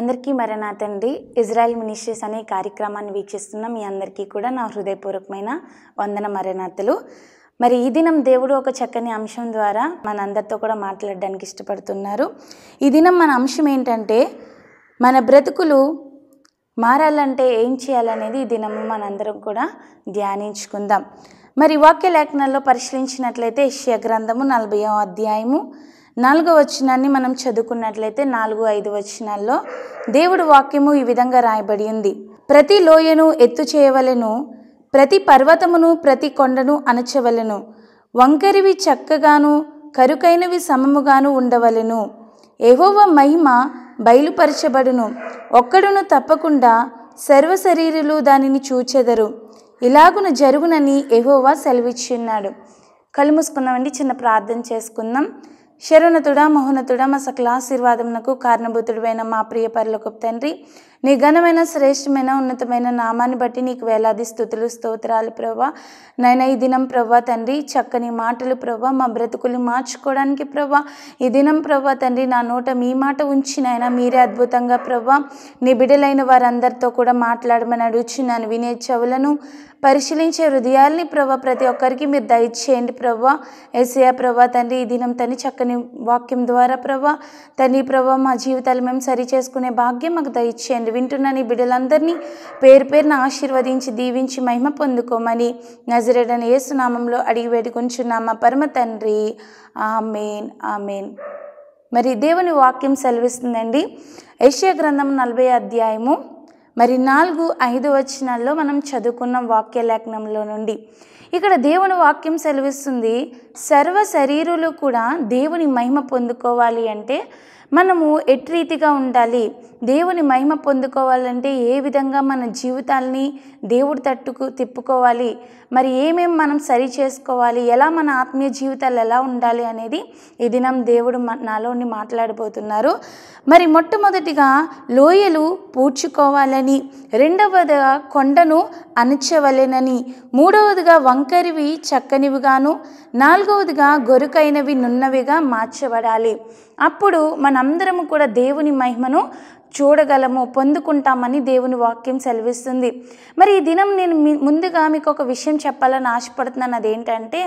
అందరికీ మరణాతండి Israel ministries అనే కార్యక్రమాన్ని వీక్షిస్తున్న మీ అందరికీ కూడా నా హృదయపూర్వకమైన వందన మరణాతలు. మరి ఈ దినం దేవుడు ఒక చక్కని అంశం ద్వారా మనందరితో కూడా మాట్లాడడానికి ఇష్టపడుతున్నారు. ఈ దినం మన అంశం ఏంటంటే, మన బ్రతుకులు మారాలంటే ఏం చేయాలనేది ఈ దినము మనందరం కూడా ధ్యానించుకుందాం. మరి వాక్య లేఖనాల్లో పరిశీలించినట్లయితే యెషయా గ్రంథము 40వ అధ్యాయము 4వ వచనాన్ని మనం చదువుకున్నట్లయితే 4-5 వచనాల్లో దేవుడు వాక్యము ఈ విధంగా రాయబడి ఉంది. ప్రతి లోయను ఎత్తు చేయవలెను, ప్రతి పర్వతమును ప్రతి కొండను అణచవలెను, వంకరివి చక్కగాను కరుకైనవి సమముగాను ఉండవలెను. యెహోవా మహిమ బయలుపరచబడును, ఒక్కడును తప్పకుండా సర్వశరీరులు దానిని చూచెదరు. ఇలాగున జరుగునని యెహోవా సెలవిచ్చున్నాడు. కళ్ళు మూసుకుందామండి, చిన్న ప్రార్థన చేసుకుందాం. శరణతుడా, మహోన్నతుడా, మా సకల ఆశీర్వాదమునకు కారణభూతుడైన మా ప్రియ పరలోకపు తండ్రి, నీ ఘనమైన శ్రేష్టమైన ఉన్నతమైన నామాన్ని బట్టి నీకు వేలాది స్తుతులు స్తోత్రాలు ప్రభా. నాయన ఈ దినం ప్రభా తండ్రి చక్కని మాటలు ప్రభా మా బ్రతుకులు మార్చుకోవడానికి ప్రభా ఈ దినం ప్రభా తండ్రి నా నోట మీ మాట ఉంచి నాయన మీరే అద్భుతంగా ప్రభా నీ బిడ్డలైన వారందరితో కూడా మాట్లాడమని అడుగుచున్నాను. వినే చెవులను, పరిశీలించే హృదయాల్ని ప్రభా ప్రతి ఒక్కరికి మీరు దయచేయండి ప్రభా. యేసయ్య ప్రభా తండ్రి ఈ దినం తని చక్కని వాక్యం ద్వారా ప్రభా తండ్రి ప్రభా మా జీవితాలు మేము సరి చేసుకునే భాగ్యం మాకు దయచేయండి. వింటున్న నీ బిడ్డలందరినీ పేరు పేరున ఆశీర్వదించి దీవించి మహిమ పొందుకోమని నజరేయుడైన యేసు నామములో అడిగి వేడుకొంచున్నాం మా పరమ తండ్రి, ఆమేన్ ఆమేన్. మరి దేవుని వాక్యం సెలవిస్తుందండి. యెషయా గ్రంథం 40వ అధ్యాయము 4-5 వచనాల్లో మనం చదువుకున్న వాక్య లేఖనంలో నుండి ఇక్కడ దేవుని వాక్యం సెలవిస్తుంది, సర్వ శరీరులు కూడా దేవుని మహిమ పొందుకోవాలి అంటే మనము ఎట్టి రీతిగా ఉండాలి, దేవుని మహిమ పొందుకోవాలంటే ఏ విధంగా మన జీవితాల్ని దేవుడి తట్టుకు తిప్పుకోవాలి, మరి ఏమేమి మనం సరి చేసుకోవాలి, ఎలా మన ఆత్మీయ జీవితాలు ఎలా ఉండాలి అనేది ఈ దినం దేవుడు నాలోని మాట్లాడబోతున్నారు. మరి మొట్టమొదటిగా లోయలు పూడ్చుకోవాలని, రెండవదిగా కొండను అణచవలెనని, మూడవదిగా వంకరివి చక్కనివిగాను, నాలుగవదిగా గొరుకైనవి నున్నవిగా మార్చబడాలి. అప్పుడు మనందరము కూడా దేవుని మహిమను చూడగలము, పొందుకుంటామని దేవుని వాక్యం సెలవిస్తుంది. మరి ఈ దినం నేను ముందుగా మీకు ఒక విషయం చెప్పాలని ఆశపడుతున్నాను. అదేంటంటే,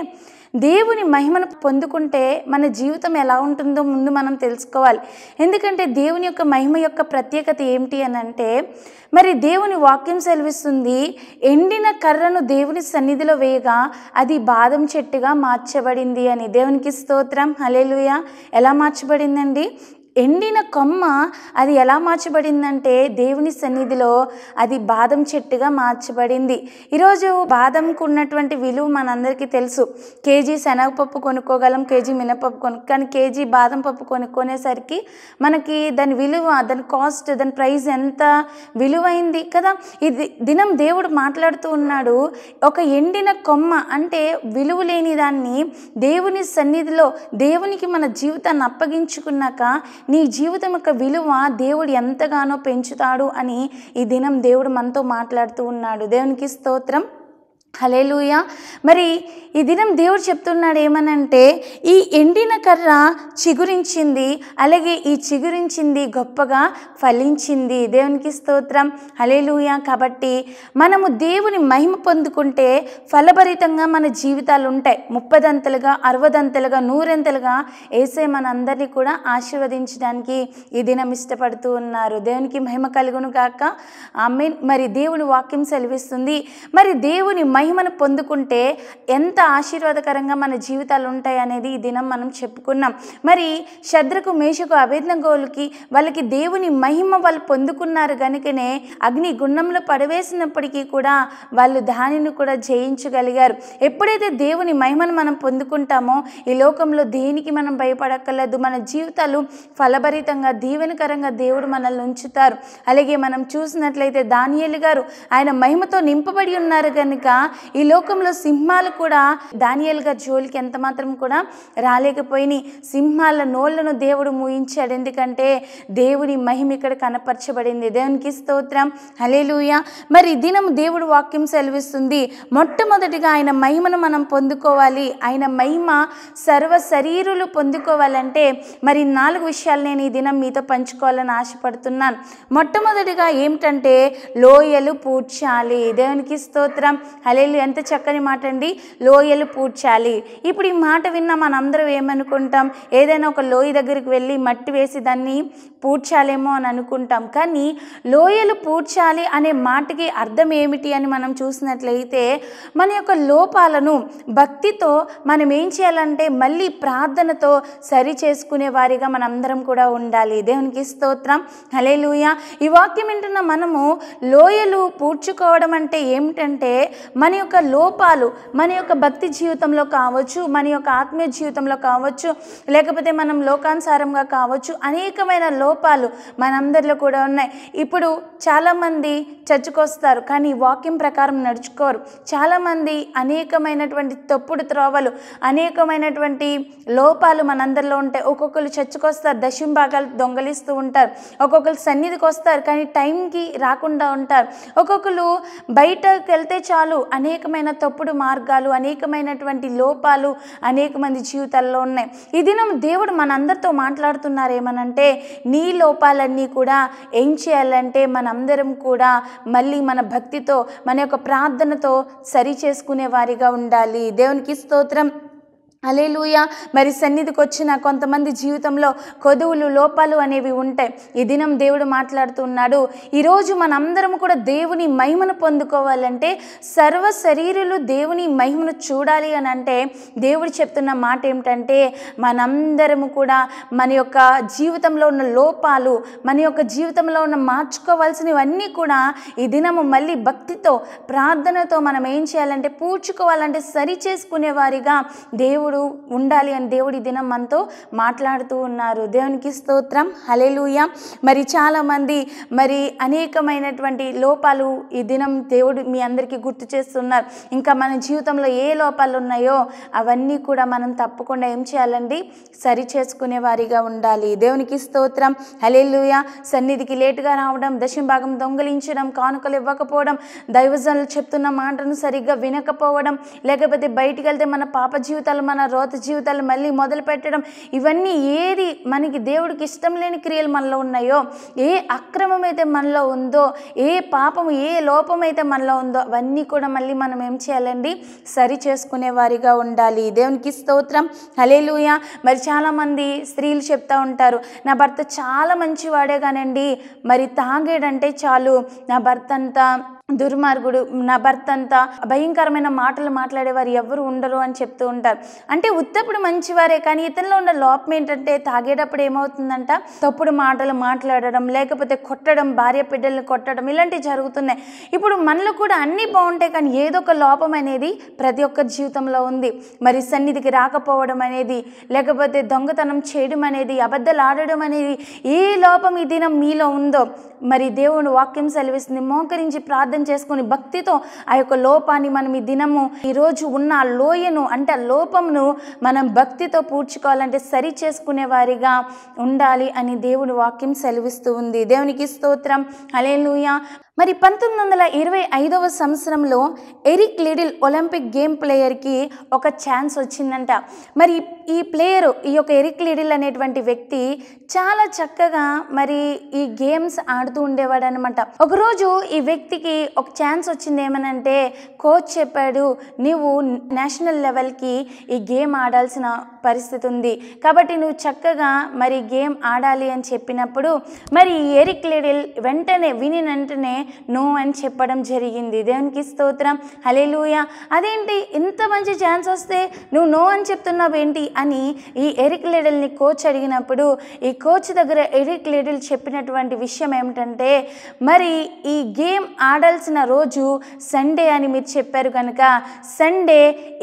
దేవుని మహిమను పొందుకుంటే మన జీవితం ఎలా ఉంటుందో ముందు మనం తెలుసుకోవాలి. ఎందుకంటే దేవుని యొక్క మహిమ యొక్క ప్రత్యేకత ఏమిటి అని అంటే, మరి దేవుని వాక్యం సెలవిస్తుంది, ఎండిన కర్రను దేవుని సన్నిధిలో వేయగా అది బాదం చెట్టుగా మార్చబడింది అని. దేవునికి స్తోత్రం, హల్లెలూయా. ఎలా మార్చబడిందండి? ఎండిన కొమ్మ అది ఎలా మార్చబడిందంటే దేవుని సన్నిధిలో అది బాదం చెట్టుగా మార్చబడింది. ఈరోజు బాదంకు ఉన్నటువంటి విలువ మనందరికీ తెలుసు. కేజీ శనగపప్పు కొనుక్కోగలం, కేజీ మినపప్పు కానీ కేజీ బాదం పప్పు కొనుక్కునేసరికి మనకి దాని విలువ, దాని కాస్ట్, దాని ప్రైస్ ఎంత విలువైంది కదా. ఇది దినం దేవుడు మాట్లాడుతూ ఉన్నాడు, ఒక ఎండిన కొమ్మ అంటే విలువ లేని దాన్ని దేవుని సన్నిధిలో దేవునికి మన జీవితాన్ని అప్పగించుకున్నాక నీ జీవితం యొక్క విలువ దేవుడు ఎంతగానో పెంచుతాడు అని ఈ దినం దేవుడు మనతో మాట్లాడుతూ ఉన్నాడు. దేవునికి స్తోత్రం, హల్లెలూయా. మరి ఈ దినం దేవుడు చెప్తున్నాడు ఏమనంటే, ఈ ఎండిన కర్ర చిగురించింది, అలాగే ఈ చిగురించింది గొప్పగా ఫలించింది. దేవునికి స్తోత్రం, హల్లెలూయా. కాబట్టి మనము దేవుని మహిమ పొందుకుంటే ఫలభరితంగా మన జీవితాలు ఉంటాయి. 30 60 100 యేసయ్య మనందరినీ కూడా ఆశీర్వదించడానికి ఈ దినం ఇష్టపడుతూ ఉన్నారు. దేవునికి మహిమ కలుగును గాక, ఆమేన్. మరి దేవుని వాక్యం సెలవిస్తుంది, మరి దేవుని మహిమను పొందుకుంటే ఎంత ఆశీర్వాదకరంగా మన జీవితాలు ఉంటాయి అనేది ఈ దినం మనం చెప్పుకున్నాం. మరి శద్రకు, మేషకు, అబేద్నెగోలకి వాళ్ళకి దేవుని మహిమ వాళ్ళు పొందుకున్నారు కనుకనే అగ్ని గుండంలో పడవేసినప్పటికీ కూడా వాళ్ళు దానిని కూడా జయించగలిగారు. ఎప్పుడైతే దేవుని మహిమను మనం పొందుకుంటామో ఈ లోకంలో దేనికి మనం భయపడక్కర్లేదు. మన జీవితాలు ఫలభరితంగా దీవెనకరంగా దేవుడు మనల్ని ఉంచుతారు. అలాగే మనం చూసినట్లయితే దానియేలు గారు ఆయన మహిమతో నింపబడి ఉన్నారు కనుక ఈ లోకంలో సింహాలు కూడా దానియేలు గారి జోలికి ఎంత మాత్రం కూడా రాలేకపోయినాయి. సింహాల నోళ్లను దేవుడు మూయించాడు. ఎందుకంటే దేవుడి మహిమ ఇక్కడ కనపరచబడింది. దేవునికి స్తోత్రం, హల్లెలూయా. మరి దినం దేవుడు వాక్యం సెలవిస్తుంది, మొట్టమొదటిగా ఆయన మహిమను మనం పొందుకోవాలి. ఆయన మహిమ సర్వ శరీరులు పొందుకోవాలంటే మరి 4 విషయాలు నేను ఈ దినం మీతో పంచుకోవాలని ఆశపడుతున్నాను. మొట్టమొదటిగా ఏమిటంటే లోయలు పూడ్చాలి. దేవునికి స్తోత్రం, హల్లెలూయా. ఎంత చక్కని మాట అండి, లోయలు పూడ్చాలి. ఇప్పుడు ఈ మాట విన్నా మనందరం ఏమనుకుంటాం, ఏదైనా ఒక లోయ దగ్గరికి వెళ్ళి మట్టి వేసి దాన్ని పూడ్చాలేమో అని అనుకుంటాం. కానీ లోయలు పూడ్చాలి అనే మాటకి అర్థం ఏమిటి అని మనం చూసినట్లయితే మన యొక్క లోపాలను భక్తితో మనం ఏం చేయాలంటే మళ్ళీ ప్రార్థనతో సరి చేసుకునే వారిగా మనందరం కూడా ఉండాలి. దేవునికి స్తోత్రం, హల్లెలూయా. ఈ వాక్యం వింటున్న మనము లోయలు పూడ్చుకోవడం అంటే ఏమిటంటే మన యొక్క లోపాలు, మన యొక్క భక్తి జీవితంలో కావచ్చు, మన యొక్క ఆత్మీయ జీవితంలో కావచ్చు, లేకపోతే మనం లోకానుసారంగా కావచ్చు, అనేకమైన లోపాలు మనందరిలో కూడా ఉన్నాయి. ఇప్పుడు చాలామంది చర్చికి వస్తారు కానీ వాక్యం ప్రకారం నడుచుకోరు. చాలామంది అనేకమైనటువంటి తప్పుడు త్రోవలు, అనేకమైనటువంటి లోపాలు మనందరిలో ఉంటాయి. ఒక్కొక్కరు చర్చికి వస్తారు, దశంభాగాలు దొంగలిస్తూ ఉంటారు. ఒక్కొక్కరు సన్నిధికి వస్తారు కానీ టైంకి రాకుండా ఉంటారు. ఒక్కొక్కరు బయటకు వెళ్తే చాలు అనేకమైన తప్పుడు మార్గాలు, అనేకమైనటువంటి లోపాలు అనేక మంది జీవితాల్లో ఉన్నాయి. ఈ దినం దేవుడు మనందరితో మాట్లాడుతున్నారు ఏమనంటే, నీ లోపాలన్నీ కూడా ఏం చేయాలంటే మనందరం కూడా మళ్ళీ మన భక్తితో, మన యొక్క ప్రార్థనతో సరి చేసుకునే వారిగా ఉండాలి. దేవునికి స్తోత్రం, హల్లెలూయా. మరి సన్నిధికి వచ్చిన కొంతమంది జీవితంలో కొదువులు, లోపాలు అనేవి ఉంటాయి. ఈ దినం దేవుడు మాట్లాడుతున్నాడు, ఈరోజు మనందరం కూడా దేవుని మహిమను పొందుకోవాలంటే, సర్వ శరీరులు దేవుని మహిమను చూడాలి అని అంటే దేవుడు చెప్తున్న మాట ఏమిటంటే, మనందరము కూడా మన యొక్క జీవితంలో ఉన్న లోపాలు, మన యొక్క జీవితంలో ఉన్న మార్చుకోవాల్సినవన్నీ కూడా ఈ దినము మళ్ళీ భక్తితో, ప్రార్థనతో మనం ఏం చేయాలంటే పూడ్చుకోవాలంటే సరి చేసుకునే వారిగా దేవుడు ఉండాలి అని దేవుడు ఈ దినం మనతో మాట్లాడుతూ ఉన్నారు. దేవునికి స్తోత్రం, హల్లెలూయా. మరి చాలామంది మరి అనేకమైనటువంటి లోపాలు ఈ దినం దేవుడు మీ అందరికీ గుర్తు చేస్తున్నారు. ఇంకా మన జీవితంలో ఏ లోపాలు ఉన్నాయో అవన్నీ కూడా మనం తప్పకుండా ఏం చేయాలండి, సరి చేసుకునే వారిగా ఉండాలి. దేవునికి స్తోత్రం, హల్లెలూయా. సన్నిధికి లేటుగా రావడం, దశంభాగం దొంగలించడం, కానుకలు ఇవ్వకపోవడం, దైవజనులు చెప్తున్న మాటను సరిగ్గా వినకపోవడం, లేకపోతే బయటికి వెళ్తే మన పాప జీవితాలు, మన రోత జీవితాలు మళ్ళీ మొదలు పెట్టడం, ఇవన్నీ ఏది మనకి దేవుడికి ఇష్టం లేని క్రియలు మనలో ఉన్నాయో, ఏ అక్రమం అయితే మనలో ఉందో, ఏ పాపము, ఏ లోపం అయితే మనలో ఉందో అవన్నీ కూడా మళ్ళీ మనం ఏం చేయాలండి, సరి చేసుకునే వారిగా ఉండాలి. దేవునికి స్తోత్రం, హల్లెలూయా. మరి చాలామంది స్త్రీలు చెప్తా ఉంటారు, నా భర్త చాలా మంచివాడే కానండి, మరి తాగేడంటే చాలు నా భర్త అంతా దుర్మార్గుడు, నా భర్త అంతా భయంకరమైన మాటలు మాట్లాడేవారు ఎవరు ఉండరు అని చెప్తూ ఉంటారు. అంటే ఉత్తప్పుడు మంచివారే కానీ ఇతనిలో ఉన్న లోపం ఏంటంటే తాగేటప్పుడు ఏమవుతుందంట, తప్పుడు మాటలు మాట్లాడడం, లేకపోతే కొట్టడం, భార్య బిడ్డల్ని కొట్టడం, ఇలాంటివి జరుగుతున్నాయి. ఇప్పుడు మనలో కూడా అన్నీ బాగుంటాయి కానీ ఏదో ఒక లోపం అనేది ప్రతి ఒక్కరి జీవితంలో ఉంది. మరి సన్నిధికి రాకపోవడం అనేది, లేకపోతే దొంగతనం చేయడం అనేది, అబద్ధాలు ఆడడం అనేది, ఏ లోపం ఈ దినం మీలో ఉందో మరి దేవుని వాక్యం సెలవిస్తుంది, మోకరించి ప్రార్థన చేసుకుని భక్తితో ఆ యొక్క లోపాన్ని మనం ఈ దినము ఈరోజు ఉన్న ఆ లోయను అంటే ఆ లోపమును మనం భక్తితో పూడ్చుకోవాలంటే సరి చేసుకునే వారిగా ఉండాలి అని దేవుని వాక్యం సెలవిస్తూ ఉంది. దేవునికి స్తోత్రం, హల్లెలూయా. మరి 1925 సంవత్సరంలో ఎరిక్ లిడిల్ ఒలింపిక్ గేమ్ ప్లేయర్కి ఒక ఛాన్స్ వచ్చిందంట. మరి ఈ ప్లేయరు, ఈ యొక్క ఎరిక్ లిడిల్ అనేటువంటి వ్యక్తి చాలా చక్కగా మరి ఈ గేమ్స్ ఆడుతూ ఉండేవాడు అనమాట. ఒకరోజు ఈ వ్యక్తికి ఒక ఛాన్స్ వచ్చింది. ఏమనంటే కోచ్ చెప్పాడు, నీవు నేషనల్ లెవెల్కి ఈ గేమ్ ఆడాల్సిన పరిస్థితి ఉంది కాబట్టి నువ్వు చక్కగా మరి గేమ్ ఆడాలి అని చెప్పినప్పుడు మరి ఎరిక్ లిడిల్ వెంటనే వెంటనే నో అని చెప్పడం జరిగింది. దేవునికి స్తోత్రం, హల్లెలూయా. అదేంటి ఇంత మంచి ఛాన్స్ వస్తే నువ్వు నో అని చెప్తున్నావు ఏంటి అని ఈ ఎరిక్ లిడిల్ని కోచ్ అడిగినప్పుడు ఈ కోచ్ దగ్గర ఎరిక్ లిడిల్ చెప్పినటువంటి విషయం ఏమిటంటే, మరి ఈ గేమ్ ఆడాల్సిన రోజు సండే అని మీరు చెప్పారు కనుక సండే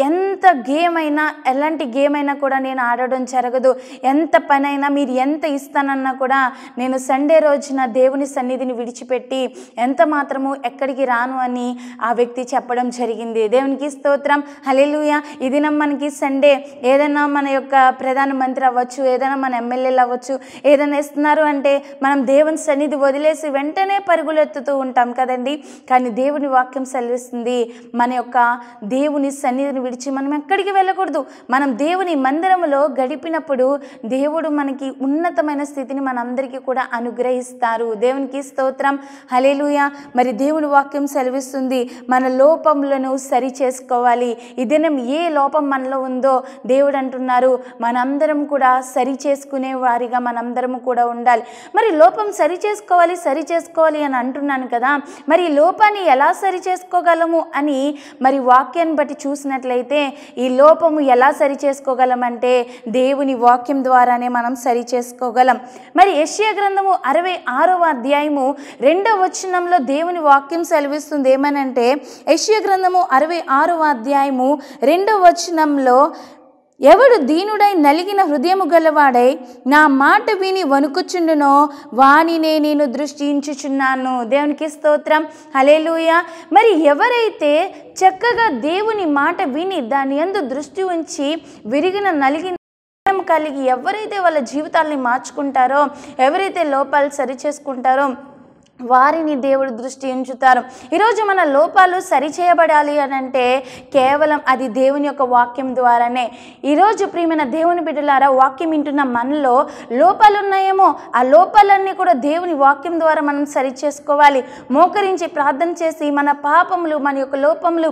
ఎంత గేమ్ అయినా, ఎలాంటి గేమ్ అయినా కూడా నేను ఆడడం జరగదు. ఎంత పనైనా మీరు ఎంత ఇస్తానన్నా కూడా నేను సండే రోజున దేవుని సన్నిధిని విడిచిపెట్టి ఎంత మాత్రము ఎక్కడికి రాను అని ఆ వ్యక్తి చెప్పడం జరిగింది. దేవునికి స్తోత్రం, హల్లెలూయా. ఈ దినం మనకి సండే ఏదైనా మన యొక్క ప్రధానమంత్రి అవ్వచ్చు, ఏదైనా మన ఎమ్మెల్యేలు అవ్వచ్చు, ఏదైనా ఇస్తున్నారు అంటే మనం దేవుని సన్నిధి వదిలేసి వెంటనే పరుగులెత్తుతూ ఉంటాం కదండి. కానీ దేవుని వాక్యం సెలవిస్తుంది, మన యొక్క దేవుని సన్నిధిని విడిచి మనం ఎక్కడికి వెళ్ళకూడదు. మనం దేవుని మందిరంలో గడిపినప్పుడు దేవుడు మనకి ఉన్నతమైన స్థితిని మనందరికీ కూడా అనుగ్రహిస్తారు. దేవునికి స్తోత్రం, హల్లెలూయా. మరి దేవుని వాక్యం సెలవిస్తుంది మన లోపములను సరి చేసుకోవాలి. ఈ దినం ఏ లోపం మనలో ఉందో దేవుడు అంటున్నారు మనందరం కూడా సరి చేసుకునే వారిగా మనందరం కూడా ఉండాలి. మరి లోపం సరి చేసుకోవాలి అని అంటున్నాను కదా, మరి ఈ లోపాన్ని ఎలా సరి చేసుకోగలము అని మరి వాక్యాన్ని బట్టి చూసినట్లయితే ఈ లోపము ఎలా సరి చేసుకోగలమంటే దేవుని వాక్యం ద్వారానే మనం సరి చేసుకోగలం. మరి యెషయా గ్రంథము 66వ అధ్యాయము 2వ వచనంలో దేవుని వాక్యం సెలవిస్తుంది ఏమనంటే, యెషయా గ్రంథము 66వ అధ్యాయము 2వ వచనంలో, ఎవడు దీనుడై నలిగిన హృదయము గలవాడై నా మాట విని వణుకుచుండునో వానినే నేను దృష్టించుచున్నాను. దేవునికి స్తోత్రం, హల్లెలూయా. మరి ఎవరైతే చక్కగా దేవుని మాట విని దాని యందు దృష్టి ఉంచి విరిగిన నలిగిన కలిగి ఎవరైతే వాళ్ళ జీవితాల్ని మార్చుకుంటారో, ఎవరైతే లోపాలు సరి చేసుకుంటారో వారిని దేవుడు దృష్టి ఉంచుతారు. ఈరోజు మన లోపాలు సరిచేయబడాలి అని అంటే కేవలం అది దేవుని యొక్క వాక్యం ద్వారానే. ఈరోజు ప్రియమైన దేవుని బిడ్డలారా, వాక్యం వింటున్న మనలో లోపాలు ఉన్నాయేమో, ఆ లోపాలన్నీ కూడా దేవుని వాక్యం ద్వారా మనం సరి చేసుకోవాలి. మోకరించి ప్రార్థన చేసి మన పాపములు, మన యొక్క లోపములు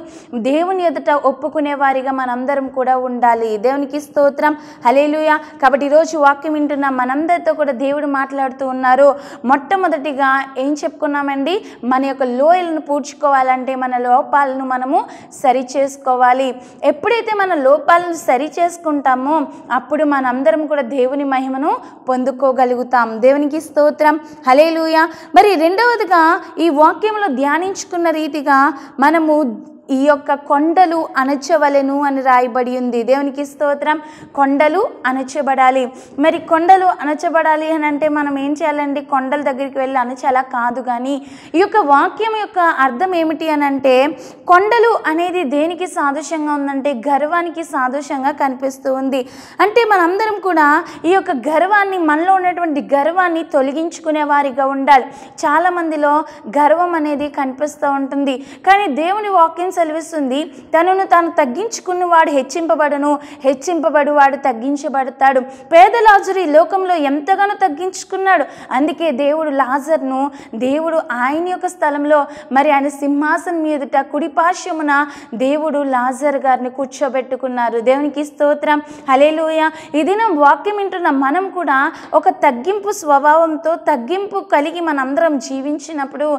దేవుని ఎదుట ఒప్పుకునే వారిగా మనందరం కూడా ఉండాలి. దేవునికి స్తోత్రం, హల్లెలూయా. కాబట్టి ఈరోజు వాక్యం వింటున్న మనందరితో కూడా దేవుడు మాట్లాడుతూ ఉన్నారు. మొట్టమొదటిగా ఏం చెప్పుకున్నామండి, మన యొక్క లోయలను పూడ్చుకోవాలంటే మన లోపాలను మనము సరి చేసుకోవాలి. ఎప్పుడైతే మన లోపాలను సరి చేసుకుంటామో అప్పుడు మనందరం కూడా దేవుని మహిమను పొందుకోగలుగుతాం. దేవునికి స్తోత్రం, హల్లెలూయా. మరి రెండవదిగా ఈ వాక్యంలో ధ్యానించుకున్న రీతిగా మనము ఈ యొక్క కొండలు అణచవలెను అని రాయబడి ఉంది. దేవునికి స్తోత్రం, కొండలు అణచబడాలి. మరి కొండలు అణచబడాలి అని అంటే మనం ఏం చేయాలండి, కొండల దగ్గరికి వెళ్ళి అణచాలా కాదు. కానీ ఈ యొక్క వాక్యం యొక్క అర్థం ఏమిటి అని అంటే, కొండలు అనేది దేనికి సాదృశ్యంగా ఉందంటే గర్వానికి సాదృశ్యంగా కనిపిస్తూ ఉంది. అంటే మనందరం కూడా ఈ యొక్క గర్వాన్ని, మనలో ఉన్నటువంటి గర్వాన్ని తొలగించుకునే వారిగా ఉండాలి. చాలామందిలో గర్వం అనేది కనిపిస్తూ ఉంటుంది. కానీ దేవుని వాక్యం సెలవిస్తుంది, తనను తాను తగ్గించుకున్న వాడు హెచ్చింపబడును, హెచ్చింపబడు వాడు తగ్గించబడతాడు. పేద లాజరు ఈ లోకంలో ఎంతగానో తగ్గించుకున్నాడు. అందుకే దేవుడు లాజర్ను, దేవుడు ఆయన యొక్క స్థలంలో మరి ఆయన సింహాసనం మీదట కుడిపార్శ్వమున దేవుడు లాజర్ గారిని కూర్చోబెట్టుకున్నారు. దేవునికి స్తోత్రం, హల్లెలూయా. ఈ దినం వాక్యం వింటున్న మనం కూడా ఒక తగ్గింపు స్వభావంతో, తగ్గింపు కలిగి మనందరం జీవించినప్పుడు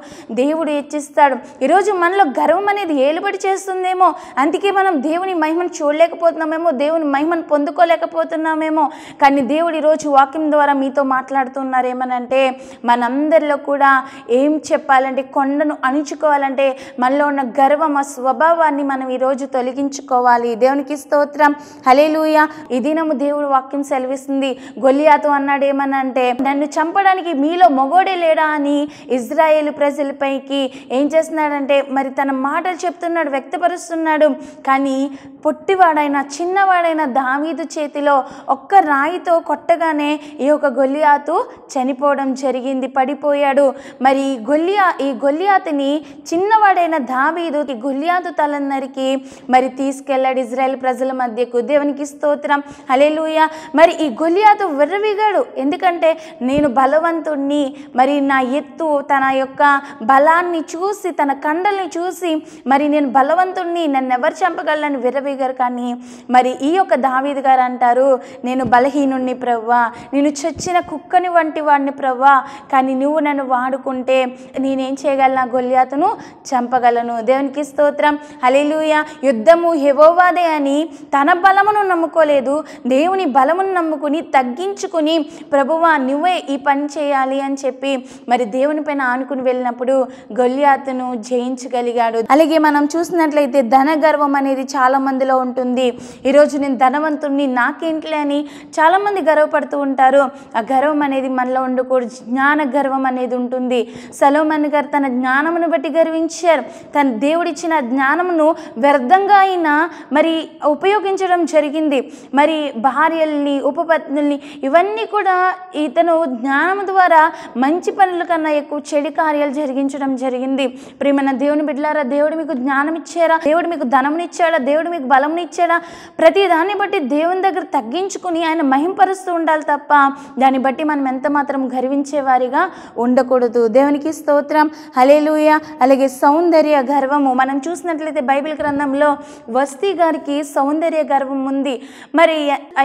దేవుడు హెచ్చిస్తాడు. ఈరోజు మనలో గర్వం అనేది ఏలుబడి చేస్తుందేమో, అందుకే మనం దేవుని మహిమను చూడలేకపోతున్నామేమో, దేవుని మహిమను పొందుకోలేకపోతున్నామేమో. కానీ దేవుడు ఈరోజు వాక్యం ద్వారా మీతో మాట్లాడుతున్నారు ఏమనంటే, మనందరిలో కూడా ఏం చెప్పాలంటే, కొండను అణుచుకోవాలంటే మనలో ఉన్న గర్వం, ఆ స్వభావాన్ని మనం ఈరోజు తొలగించుకోవాలి. దేవునికి స్తోత్రం, హల్లెలూయా. ఈ దినము దేవుడు వాక్యం సెలవిస్తుంది, గొలియాతు అన్నాడు ఏమనంటే, నన్ను చంపడానికి మీలో మొగోడే లేడా అని ఇజ్రాయేలు ప్రజలపైకి ఏం చేస్తున్నాడంటే మరి తన మాటలు చెప్తున్నాడు, వ్యక్తపరుస్తున్నాడు. కానీ పొట్టివాడైన, చిన్నవాడైన దావీదు చేతిలో ఒక్క రాయితో కొట్టగానే ఈ యొక్క గొలియాతు చనిపోవడం జరిగింది, పడిపోయాడు. మరి ఈ గొలియాతుని చిన్నవాడైన దావీదు ఈ గొలియాతు తలను నరికి మరి తీసుకెళ్ళాడు ఇజ్రాయేల్ ప్రజల మధ్యకు. దేవునికి స్తోత్రం, హల్లెలూయా. మరి ఈ గొలియాతు విర్రవీగాడు, ఎందుకంటే నేను బలవంతుణ్ణి, మరి నా ఎత్తు, తన యొక్క బలాన్ని చూసి, తన కండల్ని చూసి మరి నేను నేను బలవంతుణ్ణి, నన్ను ఎవరు చంపగలనని విర్రవీగారు. కానీ మరి ఈ యొక్క దావీదు గారు అంటారు, నేను బలహీనుణ్ణి ప్రభువా, నేను చచ్చిన కుక్కని వంటి వాడిని ప్రభువా, కానీ నువ్వు నన్ను వాడుకుంటే నేనేం చేయగలను, గొల్యాతును చంపగలను. దేవునికి స్తోత్రం, హల్లెలూయా. యుద్ధము యెహోవాదే అని తన బలమును నమ్ముకోలేదు, దేవుని బలమును నమ్ముకుని తగ్గించుకుని ప్రభువా నువ్వే ఈ పని చేయాలి అని చెప్పి మరి దేవుని పైన ఆనుకుని వెళ్ళినప్పుడు గొల్యాతును జయించగలిగాడు. అలాగే మనం చూసినట్లయితే ధన గర్వం అనేది చాలా మందిలో ఉంటుంది. ఈరోజు నేను ధనవంతుణ్ణి, నాకేంట్లే అని చాలామంది గర్వపడుతూ ఉంటారు. ఆ గర్వం అనేది మనలో ఉండకూడదు. జ్ఞాన గర్వం అనేది ఉంటుంది. సొలొమోను గారు తన జ్ఞానమును బట్టి గర్వించారు. తన దేవుడిచ్చిన జ్ఞానమును వ్యర్థంగా అయినా మరి ఉపయోగించడం జరిగింది. మరి భార్యల్ని, ఉపపత్నుల్ని ఇవన్నీ కూడా ఇతను జ్ఞానం ద్వారా మంచి పనుల కన్నా ఎక్కువ చెడు కార్యాలు జరిగించడం జరిగింది. ప్రియమైన దేవుని బిడ్డలారా, దేవుడు మీకు జ్ఞానం ఇచ్చారా, దేవుడు మీకు ధనమునిచ్చాడా, దేవుడు మీకు బలమునిచ్చాడా, ప్రతి దాన్ని బట్టి దేవుని దగ్గర తగ్గించుకుని ఆయన మహింపరుస్తూ ఉండాలి తప్ప దాన్ని బట్టి మనం ఎంత మాత్రం గర్వించే వారిగా ఉండకూడదు. దేవునికి స్తోత్రం, హల్లెలూయా. అలాగే సౌందర్య గర్వము మనం చూసినట్లయితే బైబిల్ గ్రంథంలో వస్తీ గారికి సౌందర్య గర్వం ఉంది. మరి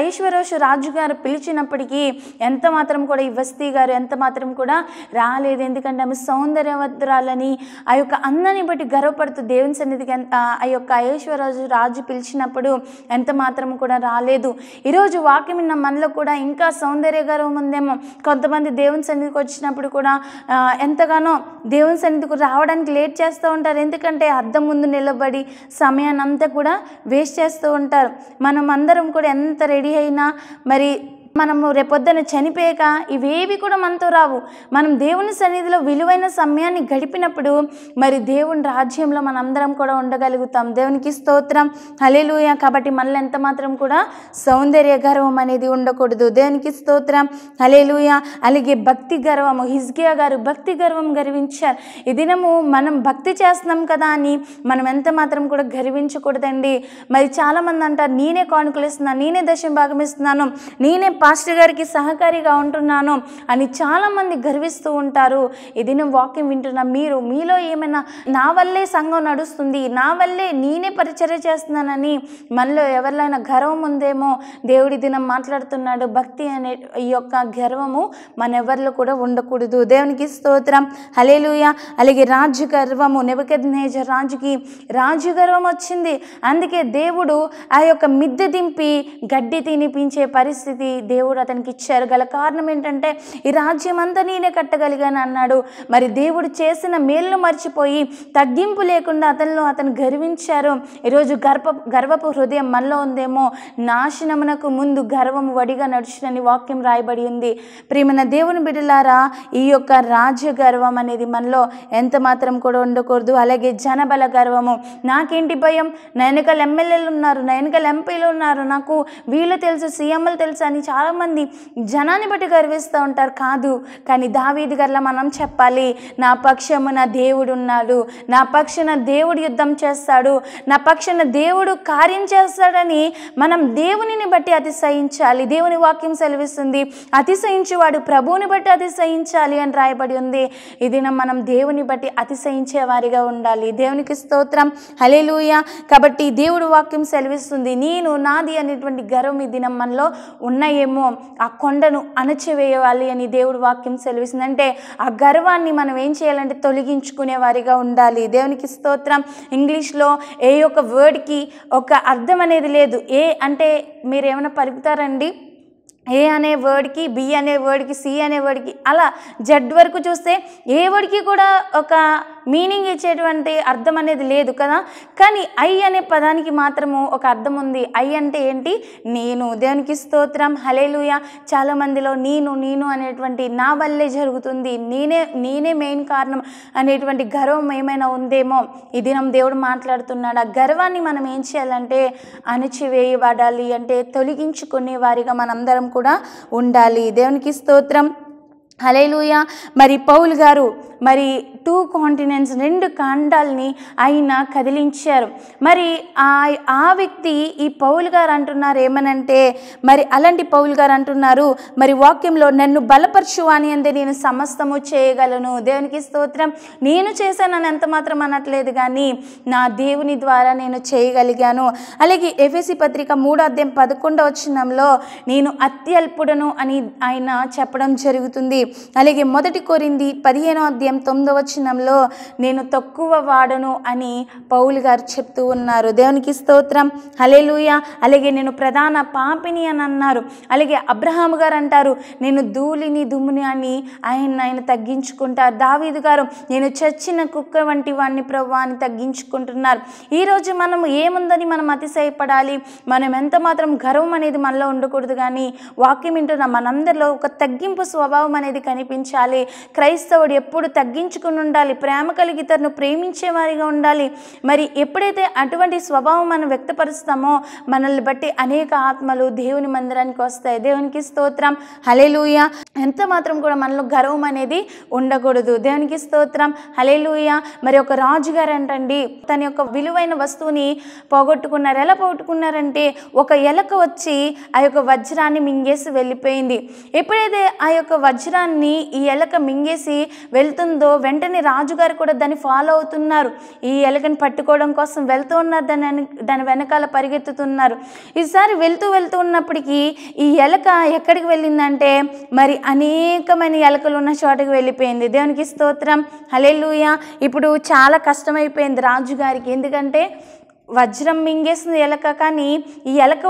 ఐశ్వర్యోషు రాజు గారు పిలిచినప్పటికీ ఎంత మాత్రం కూడా ఈ వస్తీ గారు ఎంత మాత్రం కూడా రాలేదు. ఎందుకంటే ఆమె సౌందర్యవంతురాలని ఆ యొక్క అందాన్ని బట్టి గర్వపడుతూ దేవుని సన్నిధికి ఆ యొక్క ఐశ్వర్యరాజు రాజు పిలిచినప్పుడు ఎంత మాత్రం కూడా రాలేదు. ఈరోజు వాక్యం విన్న మనలో కూడా ఇంకా సౌందర్య గర్వం ఉందేమో. కొంతమంది దేవుని సన్నిధికి వచ్చినప్పుడు కూడా ఎంతగానో దేవుని సన్నిధికి రావడానికి లేట్ చేస్తూ ఉంటారు. ఎందుకంటే అద్దం ముందు నిలబడి సమయాన్ని అంతా కూడా వేస్ట్ చేస్తూ ఉంటారు. మనం అందరం కూడా ఎంత రెడీ అయినా మరి మనము రేపొద్దున చనిపోయాక ఇవేవి కూడా మనతో రావు. మనం దేవుని సన్నిధిలో విలువైన సమయాన్ని గడిపినప్పుడు మరి దేవుని రాజ్యంలో మనందరం కూడా ఉండగలుగుతాం. దేవునికి స్తోత్రం, హల్లెలూయా. కాబట్టి మనలో ఎంత మాత్రం కూడా సౌందర్య గర్వం అనేది ఉండకూడదు. దేవునికి స్తోత్రం, హల్లెలూయా. అలాగే భక్తి గర్వము, హిజ్కియా గారు భక్తి గర్వం గర్వించారు. ఈ దినము మనం భక్తి చేస్తున్నాం కదా అని మనం ఎంత మాత్రం కూడా గర్వించకూడదండి. మరి చాలామంది అంటారు, నేనే కానుకలు ఇస్తున్నాను, నేనే దశమ భాగం ఇస్తున్నాను, నేనే పాస్టర్ గారికి సహకారిగా ఉంటున్నాను అని చాలామంది గర్విస్తూ ఉంటారు. ఇది నేను వాక్యం వింటున్నా మీలో ఏమైనా నా వల్లే సంఘం నడుస్తుంది, నా వల్లే నేనే పరిచర్య చేస్తున్నానని మనలో ఎవరిలైనా గర్వం ఉందేమో దేవుడి దినం మాట్లాడుతున్నాడు. భక్తి అనే ఈ యొక్క గర్వము మన ఎవరిలో కూడా ఉండకూడదు. దేవునికి స్తోత్రం, హల్లెలూయా. అలాగే రాజు గర్వము, నెబుకద్నెజర్ రాజుకి రాజు గర్వం వచ్చింది. అందుకే దేవుడు ఆ యొక్క మిద్దె దింపి గడ్డి తినిపించే పరిస్థితి దేవుడు అతనికి ఇచ్చారు. గల కారణం ఏంటంటే ఈ రాజ్యం అంతా నేనే కట్టగలిగాను అన్నాడు. మరి దేవుడు చేసిన మేలును మర్చిపోయి తగ్గింపు లేకుండా అతను గర్వించారు. ఈరోజు గర్వపు హృదయం మనలో ఉందేమో. నాశనమునకు ముందు గర్వము వడిగా నడుచునని వాక్యం రాయబడి ఉంది. ప్రియమైన దేవుని బిడ్డలారా, ఈ యొక్క రాజ్య గర్వం అనేది మనలో ఎంత మాత్రం కూడా ఉండకూడదు. అలాగే జనబల గర్వము, నాకేంటి భయం, నా వెనకాల ఎమ్మెల్యేలు ఉన్నారు, నా వెనకాల ఎంపీలు ఉన్నారు, నాకు వీళ్ళు తెలుసు, సీఎంలు తెలుసు అని చాలామంది జనాన్ని బట్టి గర్విస్తూ ఉంటారు. కాదు, కానీ దావీదు గారిలా మనం చెప్పాలి, నా పక్షమున దేవుడు ఉన్నాడు, నా పక్షాన దేవుడు యుద్ధం చేస్తాడు, నా పక్షాన దేవుడు కార్యం చేస్తాడని మనం దేవునిని బట్టి అతిశయించాలి. దేవుని వాక్యం సెలవిస్తుంది, అతిశయించేవాడు ప్రభువుని బట్టి అతిశయించాలి అని రాయబడి ఉంది. ఈ దినం మనం దేవుని బట్టి అతిశయించే వారిగా ఉండాలి. దేవునికి స్తోత్రం, హల్లెలూయా. కాబట్టి దేవుడు వాక్యం సెలవిస్తుంది, నేను నాది అనేటువంటి గర్వం ఈ దినం మనలో ఉన్నాయేమో, ఆ కొండను అణచివేయాలి అని దేవుడు వాక్యం సెలవిస్తుంది. అంటే ఆ గర్వాన్ని మనం ఏం చేయాలంటే తొలగించుకునే వారిగా ఉండాలి. దేవునికి స్తోత్రం. ఇంగ్లీష్లో ఏ యొక్క వర్డ్కి ఒక అర్థం అనేది లేదు. ఏ అంటే మీరు ఏమైనా పలుకుతారండి, ఏ అనే వర్డ్కి, బి అనే వర్డ్కి, సి అనే వర్డ్కి, అలా జెడ్ వరకు చూస్తే ఏ వర్డ్కి కూడా ఒక మీనింగ్ ఇచ్చేటువంటి అర్థం అనేది లేదు కదా. కానీ ఐ అనే పదానికి మాత్రము ఒక అర్థం ఉంది. ఐ అంటే ఏంటి, నేను. దేవునికి స్తోత్రం, హల్లెలూయా. చాలామందిలో నేను అనేటువంటి నా వల్లే జరుగుతుంది, నేనే మెయిన్ కారణం అనేటువంటి గర్వం ఏమైనా ఉందేమో. ఈ దినం దేవుడు మాట్లాడుతున్నాడు. ఆ గర్వాన్ని మనం ఏం చేయాలంటే అణచివేయబడాలి, అంటే తొలగించుకునే వారిగా మనందరం కూడా ఉండాలి. దేవునికి స్తోత్రం, హల్లెలూయా. మరి పౌలు గారు మరి కాంటినెంట్స్ 2 ఖండాలని ఆయన కదిలించారు. మరి ఆ వ్యక్తి ఈ పౌలు గారు అంటున్నారు ఏమనంటే, మరి అలాంటి పౌలు గారు అంటున్నారు మరి వాక్యంలో, నన్ను బలపరచు అని అందే నేను సమస్తము చేయగలను. దేవునికి స్తోత్రం. నేను చేశానని ఎంత మాత్రం అనట్లేదు, కానీ నా దేవుని ద్వారా నేను చేయగలిగాను. అలాగే ఎఫెసీ పత్రిక 3:11 నేను అత్యల్పుడను అని ఆయన చెప్పడం జరుగుతుంది. అలాగే 1 కొరింథీ 15:9 నేను తక్కువ వాడను అని పౌలు గారు చెప్తూ ఉన్నారు. దేవునికి స్తోత్రం. హల్లెలూయా. అలాగే నేను ప్రధాన పాపిని అని అన్నారు. అలాగే అబ్రహాము గారు అంటారు, నేను ధూళిని దుమ్ముని అని ఆయన తగ్గించుకుంటారు. దావీదు గారు, నేను చచ్చిన కుక్క వంటి వాడిని ప్రభువా అని తగ్గించుకుంటున్నారు. ఈరోజు మనం ఏముందని మనం అతిశయపడాలి, మనం ఎంత మాత్రం గర్వం అనేది మనలో ఉండకూడదు, కానీ వాక్యం వింటున్న మనందరిలో ఒక తగ్గింపు స్వభావం అనేది కనిపించాలి. క్రైస్తవుడు ఎప్పుడు తగ్గించుకుని ఉండాలి, ప్రేమ కలిగి ఇతరును ప్రేమించే వారిగా ఉండాలి. మరి ఎప్పుడైతే అటువంటి స్వభావం మనం వ్యక్తపరుస్తామో మనల్ని బట్టి అనేక ఆత్మలు దేవుని మందిరానికి వస్తాయి. దేవునికి స్తోత్రం. హల్లెలూయా. ఎంత మాత్రం కూడా మనలో గర్వం అనేది ఉండకూడదు. దేవునికి స్తోత్రం. హల్లెలూయా. మరి ఒక రాజుగారు అంటండి తన యొక్క విలువైన వస్తువుని పోగొట్టుకున్నారు. ఎలా పోగొట్టుకున్నారంటే, ఒక ఎలక వచ్చి ఆ యొక్క వజ్రాన్ని మింగేసి వెళ్ళిపోయింది. ఎప్పుడైతే ఆ యొక్క వజ్రాన్ని ఈ ఎలక మింగేసి వెళ్తుందో వెంటనే రాజుగారు కూడా దాన్ని ఫాలో అవుతున్నారు. ఈ ఎలకని పట్టుకోవడం కోసం వెళ్తూ ఉన్నారు, దాని వెనకాల పరిగెత్తుతున్నారు. ఈసారి వెళ్తూ ఉన్నప్పటికీ ఈ ఎలక ఎక్కడికి వెళ్ళిందంటే, మరి అనేకమైన ఎలకలు ఉన్న చోటకి వెళ్ళిపోయింది. దేవునికి స్తోత్రం. హల్లెలూయా. ఇప్పుడు చాలా కష్టమైపోయింది రాజుగారికి. ఎందుకంటే వజ్రం మింగేసింది ఎలక, కానీ ఈ ఎలక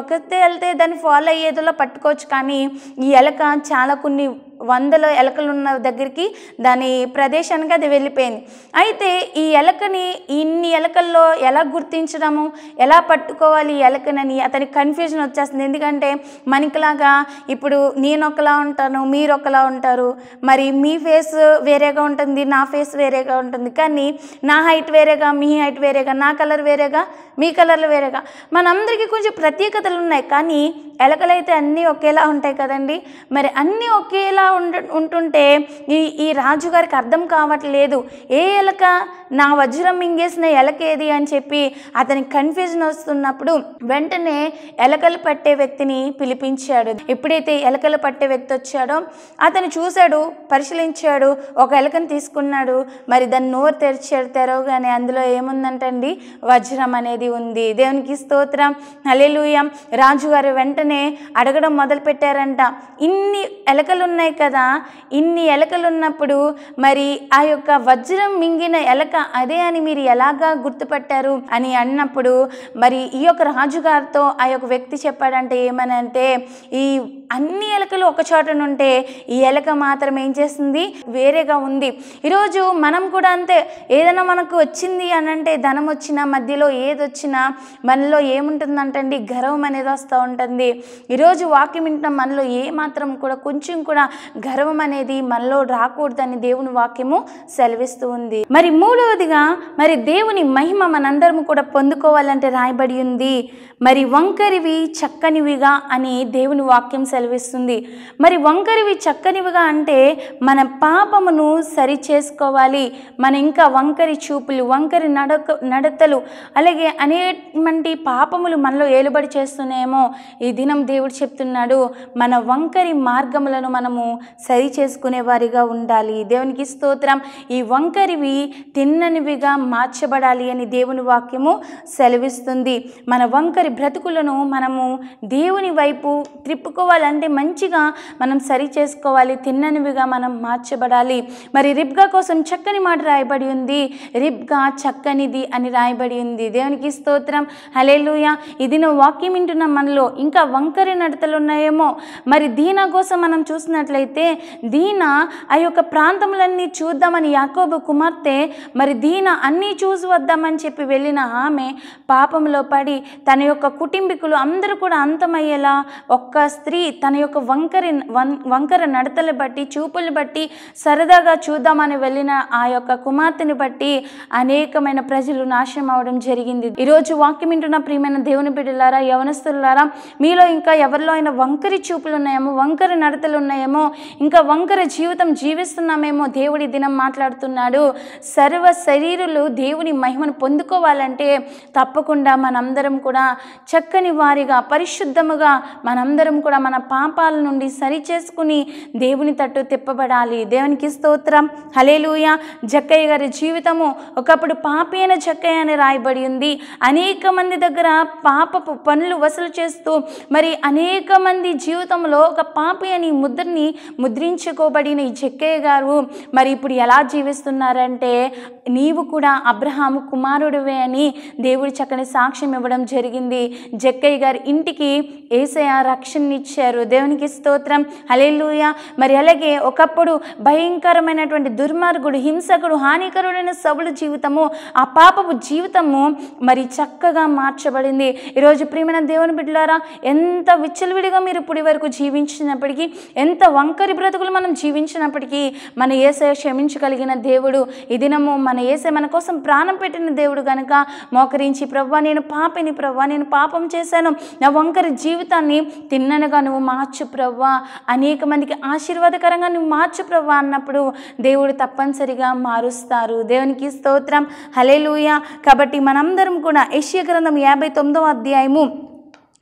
ఒక్కతే వెళ్తే దాన్ని ఫాలో అయ్యేదిలో పట్టుకోవచ్చు, కానీ ఈ ఎలక చాలా కొన్ని వందల ఎలకలు ఉన్న దగ్గరికి దాని ప్రదేశానికి అది వెళ్ళిపోయింది. అయితే ఈ ఎలకని ఇన్ని ఎలకల్లో ఎలా గుర్తించడము, ఎలా పట్టుకోవాలి ఈ ఎలకనని అతనికి కన్ఫ్యూజన్ వచ్చేస్తుంది. ఎందుకంటే మనకిలాగా ఇప్పుడు నేను ఒకలా ఉంటాను, మీరు ఒకలా ఉంటారు, మరి మీ ఫేస్ వేరేగా ఉంటుంది, నా ఫేస్ వేరేగా ఉంటుంది, కానీ నా హైట్ వేరేగా, మీ హైట్ వేరేగా, నా కలర్ వేరేగా, మీ కలర్లు వేరేగా, మనందరికీ కొంచెం ప్రత్యేకతలు ఉన్నాయి. కానీ ఎలకలైతే అన్నీ ఒకేలా ఉంటాయి కదండి. మరి అన్నీ ఒకేలా ఉంటుంటే ఈ రాజుగారికి అర్థం కావట్లేదు, ఏ ఎలక నా వజ్రం మింగేసిన ఎలక ఏది అని చెప్పి అతనికి కన్ఫ్యూజన్ వస్తున్నప్పుడు వెంటనే ఎలకలు పట్టే వ్యక్తిని పిలిపించాడు. ఎప్పుడైతే ఎలకలు పట్టే వ్యక్తి వచ్చాడో అతను చూశాడు, పరిశీలించాడు, ఒక ఎలకను తీసుకున్నాడు. మరి దాన్ని నోరు తెరవగానే అందులో ఏముందంటండి, వజ్రం అనేది ఉంది. దేవునికి స్తోత్రం. హల్లెలూయా. రాజుగారు వెంటనే అడగడం మొదలు పెట్టారంట, ఇన్ని ఎలకలు ఉన్నాయి కదా, ఇన్ని ఎలకలు ఉన్నప్పుడు మరి ఆ యొక్క వజ్రం మింగిన ఎలక అదే అని మీరు ఎలాగా గుర్తుపట్టారు అని అన్నప్పుడు మరి ఈ యొక్క రాజుగారితో ఆ యొక్క వ్యక్తి చెప్పాడంటే ఏమనంటే, ఈ అన్ని ఎలకలు ఒక చోటనుంటే ఈ ఎలక మాత్రం ఏం చేస్తుంది, వేరేగా ఉంది. ఈరోజు మనం కూడా అంతే, ఏదైనా మనకు వచ్చింది అని అంటే, ధనం వచ్చినా, మధ్యలో ఏది వచ్చినా మనలో ఏముంటుందంటండి, గర్వం అనేది వస్తూ ఉంటుంది. ఈరోజు వాక్యం వింటున్న మనలో ఏమాత్రం కూడా కొంచెం కూడా గర్వం అనేది మనలో రాకూడదని దేవుని వాక్యము సెలవిస్తూ ఉంది. మరి మూడవదిగా మరి దేవుని మహిమ మనందరం కూడా పొందుకోవాలంటే రాయబడి ఉంది, మరి వంకరివి చక్కనివిగా అని దేవుని వాక్యం సెలవిస్తుంది. మరి వంకరివి చక్కనివిగా అంటే మన పాపమును సరి చేసుకోవాలి. మన ఇంకా వంకరి చూపులు, వంకరి నడతలు, అలాగే అనేటువంటి పాపములు మనలో ఏలుబడి చేస్తున్నాయేమో ఈ దినం దేవుడు చెప్తున్నాడు, మన వంకరి మార్గములను మనము సరి చేసుకునే వారిగా ఉండాలి. దేవునికి స్తోత్రం. ఈ వంకరివి తిన్ననివిగా మార్చబడాలి అని దేవుని వాక్యము సెలవిస్తుంది. మన వంకరి బ్రతుకులను మనము దేవుని వైపు త్రిప్పుకోవాలంటే మంచిగా మనం సరి చేసుకోవాలి, తిన్ననివిగా మనం మార్చబడాలి. మరి రిబ్కా కోసం చక్కని మాట రాయబడి ఉంది, రిబ్కా చక్కనిది అని రాయబడి ఉంది. దేవునికి స్తోత్రం. హల్లెలూయా. ఇది నువ్వు వాక్యం వింటున్న మనలో ఇంకా వంకరి నడతలు ఉన్నాయేమో. మరి దీనా కోసం మనం చూసినట్లయితే, దీనా ఆ యొక్క ప్రాంతములన్నీ చూద్దామని యాకోబు కుమార్తె మరి దీనా అన్నీ చూసి వద్దామని చెప్పి వెళ్ళిన ఆమె పాపంలో పడి తన యొక్క కుటుంబీకులు అందరూ కూడా అంతమయ్యేలా ఒక్క స్త్రీ తన యొక్క వంకర నడతలు బట్టి, చూపులు బట్టి, సరదాగా చూద్దామని వెళ్ళిన ఆ యొక్క కుమార్తెని బట్టి అనేకమైన ప్రజలు నాశనం అవడం జరిగింది. ఈరోజు వాక్యం వింటున్న ప్రియమైన దేవుని బిడ్డలారా, యవనస్తులారా, మీలో ఇంకా ఎవరిలో అయినా వంకరి చూపులు ఉన్నాయేమో, వంకర నడతలు ఉన్నాయేమో, ఇంకా వంకర జీవితం జీవిస్తున్నామేమో, దేవుడి దినం మాట్లాడుతున్నాడు. సర్వ శరీరులు దేవుని మహిమను పొందుకోవాలంటే తప్పకుండా మనందరం కూడా చక్కని వారిగా, పరిశుద్ధముగా మనందరం కూడా మన పాపాల నుండి సరి చేసుకుని దేవుని తట్టు తిప్పబడాలి. దేవునికి స్తోత్రం, హల్లెలూయా. జక్కయ్య గారి జీవితము ఒకప్పుడు పాపి అయిన జక్కయ్య అని రాయబడి ఉంది. అనేక మంది దగ్గర పాపపు పనులు వసూలు చేస్తూ మరి అనేక మంది జీవితంలో ఒక పాపి అని ముద్రని ముద్రించుకోబడిన ఈ జక్కయ్య గారు మరి ఇప్పుడు ఎలా జీవిస్తున్నారంటే, నీవు కూడా అబ్రహాము కుమారుడివే అని దేవుడు చక్కని సాక్ష్యం ఇవ్వడం జరిగింది. జక్కయ్య గారి ఇంటికి యేసయ్య రక్షణనిచ్చారు. దేవునికి స్తోత్రం, హల్లెలూయా. మరి అలాగే ఒకప్పుడు భయంకరమైనటువంటి దుర్మార్గుడు, హింసకుడు, హానికరుడైన సౌలు జీవితము, ఆ పాపపు జీవితము మరి చక్కగా మార్చబడింది. ఈరోజు ప్రియమైన దేవుని బిడ్డలారా, ఎంత విచ్చలవిడిగా మీరు ఇప్పటి వరకు జీవించినప్పటికీ, ఎంత వంకరి బ్రతుకులు మనం జీవించినప్పటికీ మన యేసయ్య క్షమించగలిగిన దేవుడు. ఈ దినము మన యేసయ్య మన కోసం ప్రాణం పెట్టిన దేవుడు కనుక మోకరించి, ప్రభువా నేను పాపిని, ప్రభువా నేను పాపం చేశాను, నా వంకరి జీవితాన్ని తిన్ననగా నువ్వు మార్చు ప్రభువా, అనేక మందికి ఆశీర్వాదకరంగా నువ్వు మార్చు ప్రభువా అన్నప్పుడు దేవుడు తప్పనిసరిగా మారుస్తారు. దేవునికి స్తోత్రం, హల్లెలూయా. కాబట్టి మనందరం కూడా యెషయా గ్రంథం 59వ అధ్యాయము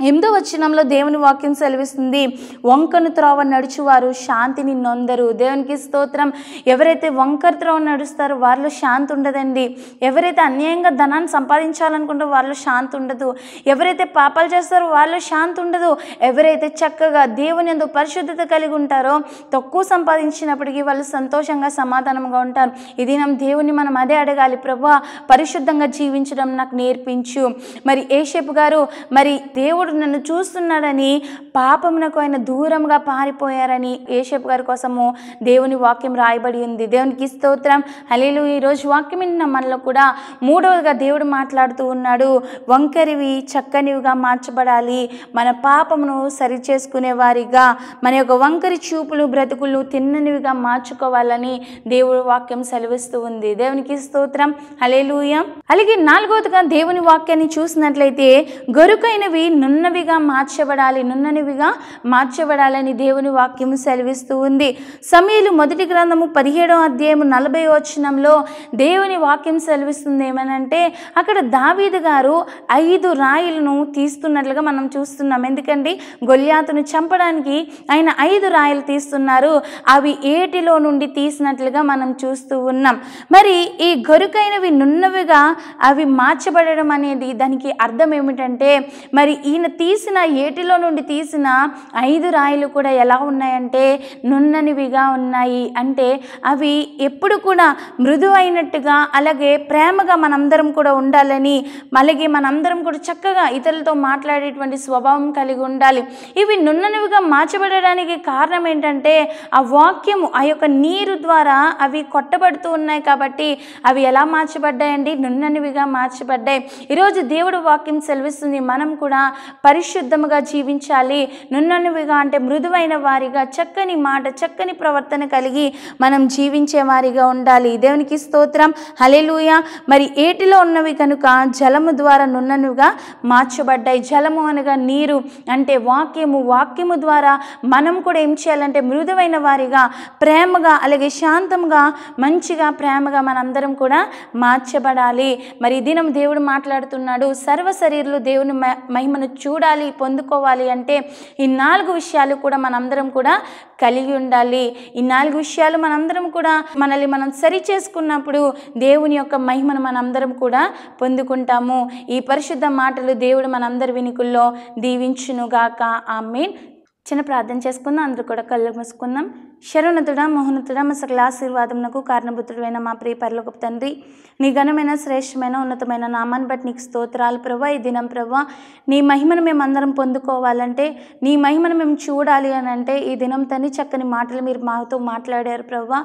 8వ వచనంలో దేవుని వాక్యం సెలవిస్తుంది, వంకను త్రోవ నడుచువారు శాంతిని నొందరు. దేవునికి స్తోత్రం. ఎవరైతే వంకర త్రోవ నడుస్తారో వారిలో శాంతి ఉండదండి. ఎవరైతే అన్యాయంగా ధనాన్ని సంపాదించాలనుకుంటారో వారిలో శాంతి ఉండదు. ఎవరైతే పాపాలు చేస్తారో వారిలో శాంతి ఉండదు. ఎవరైతే చక్కగా దేవుని యందు పరిశుద్ధత కలిగి ఉంటారో తక్కువ సంపాదించినప్పటికీ వాళ్ళు సంతోషంగా, సమాధానంగా ఉంటారు. ఈ దినం దేవుని మనం అదే అడగాలి, ప్రభువా పరిశుద్ధంగా జీవించడం నాకు నేర్పించు. మరి యేషేపు గారు మరి దేవుడు నన్ను చూస్తున్నాడని పాపమునకు ఆయన దూరంగా పారిపోయారని యేషేపు గారి కోసము దేవుని వాక్యం రాయబడి ఉంది. దేవునికి స్తోత్రం, హల్లెలూయా. ఈరోజు వాక్యం విన్న మనలో కూడా మూడవదిగా దేవుడు మాట్లాడుతూ ఉన్నాడు, వంకరివి చక్కనివిగా మార్చబడాలి. మన పాపమును సరి చేసుకునే వారిగా, మన యొక్క వంకరి చూపులు బ్రతుకులు తిన్ననివిగా మార్చుకోవాలని దేవుడు వాక్యం సెలవిస్తూ ఉంది. దేవునికి స్తోత్రం, హల్లెలూయా. అలాగే నాలుగవదిగా దేవుని వాక్యాన్ని చూసినట్లయితే గొరుకైనవి నున్నవిగా మార్చబడాలి, నున్ననివిగా మార్చబడాలని దేవుని వాక్యం సెలవిస్తూ ఉంది. సమూయేలు మొదటి గ్రంథము 17వ అధ్యాయము 40వ వచనంలో దేవుని వాక్యం సెలవిస్తుంది ఏమనంటే, అక్కడ దావీదు గారు 5 రాయిలను తీస్తున్నట్లుగా మనం చూస్తున్నాం. ఎందుకండి, గొల్యాతును చంపడానికి ఆయన 5 రాయిలు తీస్తున్నారు. అవి ఏటిలో నుండి తీసినట్లుగా మనం చూస్తూ ఉన్నాం. మరి ఈ గొరుకైనవి నున్నవిగా అవి మార్చబడడం అనేది దానికి అర్థం ఏమిటంటే, మరి ఈయన తీసిన ఏటిలో నుండి తీసిన 5 రాయిలు కూడా ఎలా ఉన్నాయంటే నున్ననివిగా ఉన్నాయి. అంటే అవి ఎప్పుడు కూడా మృదువైనట్టుగా, అలాగే ప్రేమగా మనందరం కూడా ఉండాలని, అలాగే మనందరం కూడా చక్కగా ఇతరులతో మాట్లాడేటువంటి స్వభావం కలిగి ఉండాలి. ఇవి నున్ననివిగా మార్చబడడానికి కారణం ఏంటంటే ఆ వాక్యము, ఆ యొక్క నీరు ద్వారా అవి కొట్టబడుతూ ఉన్నాయి కాబట్టి అవి ఎలా మార్చబడ్డాయండి? నున్ననివిగా మార్చబడ్డాయి. ఈరోజు దేవుడు వాక్యం సెలవిస్తుంది, మనం కూడా పరిశుద్ధముగా జీవించాలి. నున్ననివిగా అంటే మృదువైన వారిగా, చక్కని మాట, చక్కని ప్రవర్తన కలిగి మనం జీవించే వారిగా ఉండాలి. దేవునికి స్తోత్రం, హల్లెలూయా. మరి ఏటిలో ఉన్నవి కనుక జలము ద్వారా నున్ననివిగా మార్చబడ్డాయి. జలము అనగా నీరు, అంటే వాక్యము ద్వారా మనం కూడా ఏం చేయాలంటే మృదువైన వారిగా, ప్రేమగా, అలాగే శాంతంగా, మంచిగా, ప్రేమగా మనందరం కూడా మార్చబడాలి. మరి దినం దేవుడు మాట్లాడుతున్నాడు, సర్వ శరీరులు దేవుని మహిమను చూడాలి, పొందుకోవాలి అంటే ఈ 4 విషయాలు కూడా మనందరం కూడా కలిగి ఉండాలి. ఈ 4 విషయాలు మనందరం కూడా మనల్ని మనం సరి చేసుకున్నప్పుడు దేవుని యొక్క మహిమను మనందరం కూడా పొందుకుంటాము. ఈ పరిశుద్ధ మాటలు దేవుడు మనందరి వినికుల్లో దీవించునుగాక. ఆమేన్. చిన్న ప్రార్థన చేసుకుందాం. అందరూ కూడా కళ్ళు మూసుకుందాం. శరణతుడా మహోన్నతుడా మా సకల ఆశీర్వాదమునకు కారణభూతుడైన మా ప్రియ పరలోకపు తండ్రి, నీ ఘనమైన శ్రేష్టమైన ఉన్నతమైన నామాన్ని బట్టి నీకు స్తోత్రాలు ప్రభా. ఈ దినం ప్రభా నీ మహిమను మేము అందరం పొందుకోవాలంటే, నీ మహిమను మేము చూడాలి అని అంటే ఈ దినం తని చక్కని మాటలు మీరు మాతో మాట్లాడారు ప్రభా.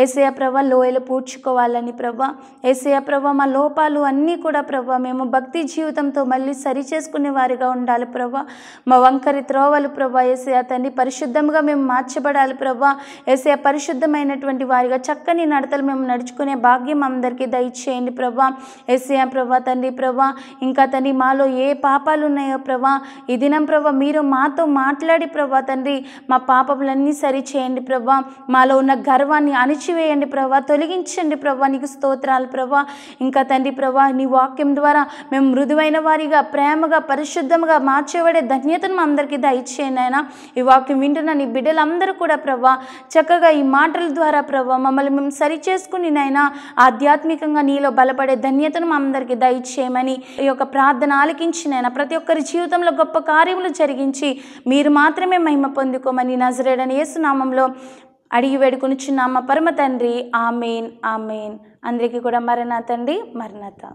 యేసయ్య ప్రభా లోయలు పూడ్చుకోవాలని ప్రభా, యేసయ్య ప్రభా మా లోపాలు అన్నీ కూడా ప్రభా మేము భక్తి జీవితంతో మళ్ళీ సరి చేసుకునే వారిగా ఉండాలి ప్రభా. మా వంకరి త్రోవలు ప్రభా యేసయ్య తండ్రి పరిశుద్ధంగా మేము మార్చబడాలి ప్రభా. యేసయ్య పరిశుద్ధమైనటువంటి వారిగా చక్కని నడతలు మేము నడుచుకునే భాగ్యం అందరికీ దయచేయండి ప్రభా. యేసయ్య ప్రభా తండ్రి ప్రభా ఇంకా తండ్రి మాలో ఏ పాపాలు ఉన్నాయో ప్రభా ఈ దినం ప్రభా మీరు మాతో మాట్లాడి ప్రభా తండ్రి మా పాపములన్నీ సరి చేయండి ప్రభా. మాలో ఉన్న గర్వాన్ని అణిచివేయండి ప్రభా, తొలగించండి ప్రభా. నీకు స్తోత్రాలు ప్రభా. ఇంకా తండ్రి ప్రభా నీ వాక్యం ద్వారా మేము మృదువైన వారిగా ప్రేమగా పరిశుద్ధంగా మార్చేవాడే ధన్యతను మా అందరికీ దయచేయండి ఆయన. ఈ వాక్యం వింటున్న నీ బిడ్డలందరూ కూడా ప్రభా చక్కగా ఈ మాటల ద్వారా ప్రభా మమ్మల్ని మేము సరి చేసుకుని నైనా ఆధ్యాత్మికంగా నీలో బలపడే ధన్యతను మా అందరికీ దయచేయమని ఈ యొక్క ప్రార్థన ఆలకించినైనా ప్రతి ఒక్కరి జీవితంలో గొప్ప కార్యములు జరిగించి మీరు మాత్రమే మహిమ పొందుకోమని నజరేయుడైన యేసు నామములో అడిగి వేడుకొనుచున్నాము పరమ తండ్రి. ఆమేన్ ఆమేన్. అందరికీ కూడా మరణాత అండి, మరణాత.